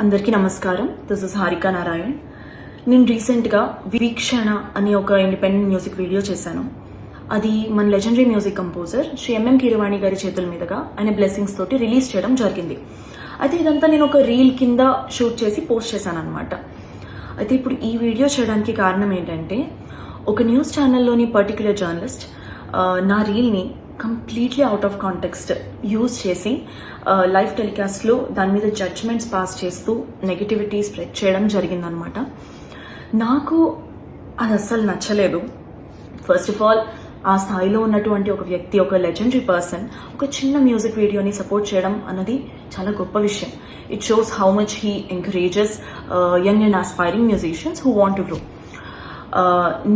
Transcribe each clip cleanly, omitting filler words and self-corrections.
అందరికీ నమస్కారం. This is Harika Narayan. నేను రీసెంట్గా వీక్షణ అనే ఒక ఇండిపెండెంట్ మ్యూజిక్ వీడియో చేశాను. అది మన legendary music composer Shri M M Keeravani గారి చేతుల మీదుగా ఆయన బ్లెస్సింగ్స్ తోటి రిలీజ్ చేయడం జరిగింది. అయితే ఇదంతా నేను ఒక రీల్ కింద షూట్ చేసి పోస్ట్ చేశాను అనమాట. అయితే ఇప్పుడు ఈ వీడియో చేయడానికి కారణం ఏంటంటే, ఒక న్యూస్ ఛానల్లోని పర్టిక్యులర్ జర్నలిస్ట్ నా రీల్ని completely out of context use చేసి లైవ్ టెలికాస్ట్లో దాని మీద జడ్జ్మెంట్స్ పాస్ చేస్తూ నెగిటివిటీ స్ప్రెడ్ చేయడం జరిగిందనమాట. నాకు అది అస్సలు నచ్చలేదు. ఫస్ట్ ఆఫ్ ఆల్, ఆ స్థాయిలో ఉన్నటువంటి ఒక వ్యక్తి, ఒక లెజెండరీ పర్సన్, ఒక చిన్న మ్యూజిక్ వీడియోని సపోర్ట్ చేయడం అన్నది చాలా గొప్ప విషయం. It shows how much he encourages young and aspiring musicians who want to grow.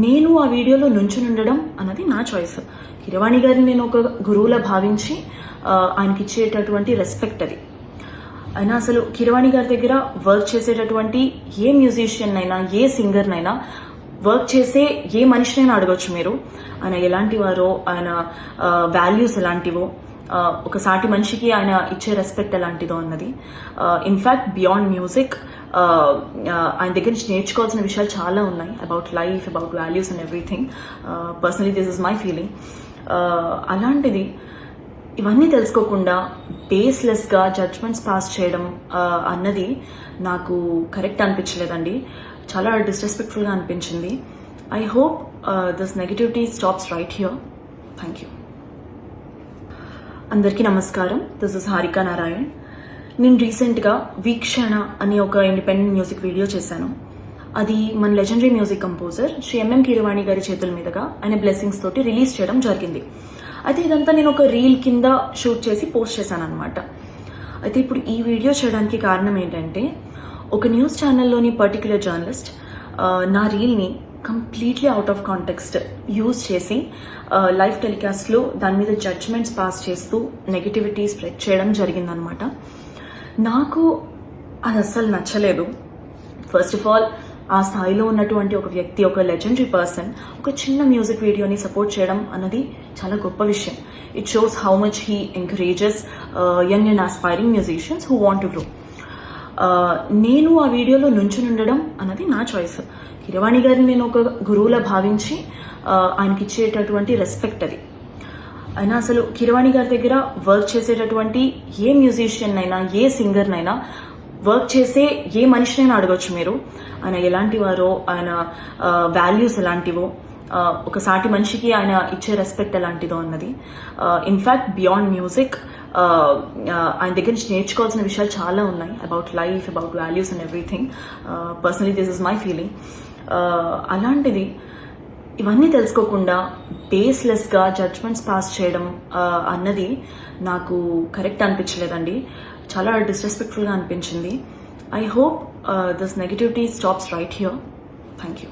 నేను ఆ వీడియోలో నుంచుని ఉండడం అన్నది నా చాయిస్. కీరవాణి గారిని నేను ఒక గురువులా భావించి ఆయనకి ఇచ్చేటటువంటి రెస్పెక్ట్ అది. అయినా అసలు కీరవాణి గారి దగ్గర వర్క్ చేసేటటువంటి ఏ మ్యూజిషియన్ అయినా, ఏ సింగర్నైనా, వర్క్ చేసే ఏ మనిషినైనా అడగొచ్చు మీరు, ఆయన ఎలాంటి వారో, ఆయన వాల్యూస్ ఎలాంటివో, ఒక సాటి మనిషికి ఆయన ఇచ్చే రెస్పెక్ట్ ఎలాంటిదో అన్నది. ఇన్ఫ్యాక్ట్ బియాండ్ మ్యూజిక్ ఆయన దగ్గర నుంచి నేర్చుకోవాల్సిన విషయాలు చాలా ఉన్నాయి. About life, about values and everything. Personally this is my feeling. అలాంటిది ఇవన్నీ తెలుసుకోకుండా బేస్లెస్గా జడ్జ్మెంట్స్ పాస్ చేయడం అన్నది నాకు కరెక్ట్ అనిపించలేదండి. చాలా డిస్రెస్పెక్ట్ఫుల్గా అనిపించింది. I hope this negativity stops right here. Thank you. అందరికీ నమస్కారం. This is Harika Narayan. నేను రీసెంట్గా వీక్షణ అనే ఒక ఇండిపెండెంట్ మ్యూజిక్ వీడియో చేశాను. అది మన legendary music composer Shri M M Keeravani గారి చేతుల మీదుగా ఆయన బ్లెస్సింగ్స్ తోటి రిలీజ్ చేయడం జరిగింది. అయితే ఇదంతా నేను ఒక రీల్ కింద షూట్ చేసి పోస్ట్ చేశాను అనమాట. అయితే ఇప్పుడు ఈ వీడియో చేయడానికి కారణం ఏంటంటే, ఒక న్యూస్ ఛానల్లోని పర్టిక్యులర్ జర్నలిస్ట్ నా రీల్ని completely out of context use చేసి లైవ్ టెలికాస్ట్లో దాని మీద జడ్జ్మెంట్స్ పాస్ చేస్తూ నెగిటివిటీ స్ప్రెడ్ చేయడం జరిగిందనమాట. నాకు అది అస్సలు నచ్చలేదు. ఫస్ట్ ఆఫ్ ఆల్, ఆ స్థాయిలో ఉన్నటువంటి ఒక వ్యక్తి, ఒక లెజెండరీ పర్సన్, ఒక చిన్న మ్యూజిక్ వీడియోని సపోర్ట్ చేయడం అన్నది చాలా గొప్ప విషయం. It shows how much he encourages young and aspiring musicians who want to grow. నేను ఆ వీడియోలో నుంచుని ఉండడం అన్నది నా చాయిస్. కీరవాణి గారిని నేను ఒక గురువులా భావించి ఆయనకి ఇచ్చేటటువంటి రెస్పెక్ట్ అది. అయినా అసలు కీరవాణి గారి దగ్గర వర్క్ చేసేటటువంటి ఏ మ్యూజిషియన్ అయినా, ఏ సింగర్నైనా, వర్క్ చేసే ఏ మనిషినైనా అడగొచ్చు మీరు, ఆయన ఎలాంటి వారో, ఆయన వాల్యూస్ ఎలాంటివో, ఒక సాటి మనిషికి ఆయన ఇచ్చే రెస్పెక్ట్ ఎలాంటిదో అన్నది. ఇన్ఫ్యాక్ట్ బియాండ్ మ్యూజిక్ ఆయన దగ్గర నుంచి నేర్చుకోవాల్సిన విషయాలు చాలా ఉన్నాయి. About life, about values and everything. Personally this is my feeling. అలాంటిది ఇవన్నీ తెలుసుకోకుండా బేస్లెస్గా జడ్జ్మెంట్స్ పాస్ చేయడం అన్నది నాకు కరెక్ట్ అనిపించలేదండి. చాలా డిస్రెస్పెక్ట్ఫుల్గా అనిపించింది. I hope this negativity stops right here. Thank you.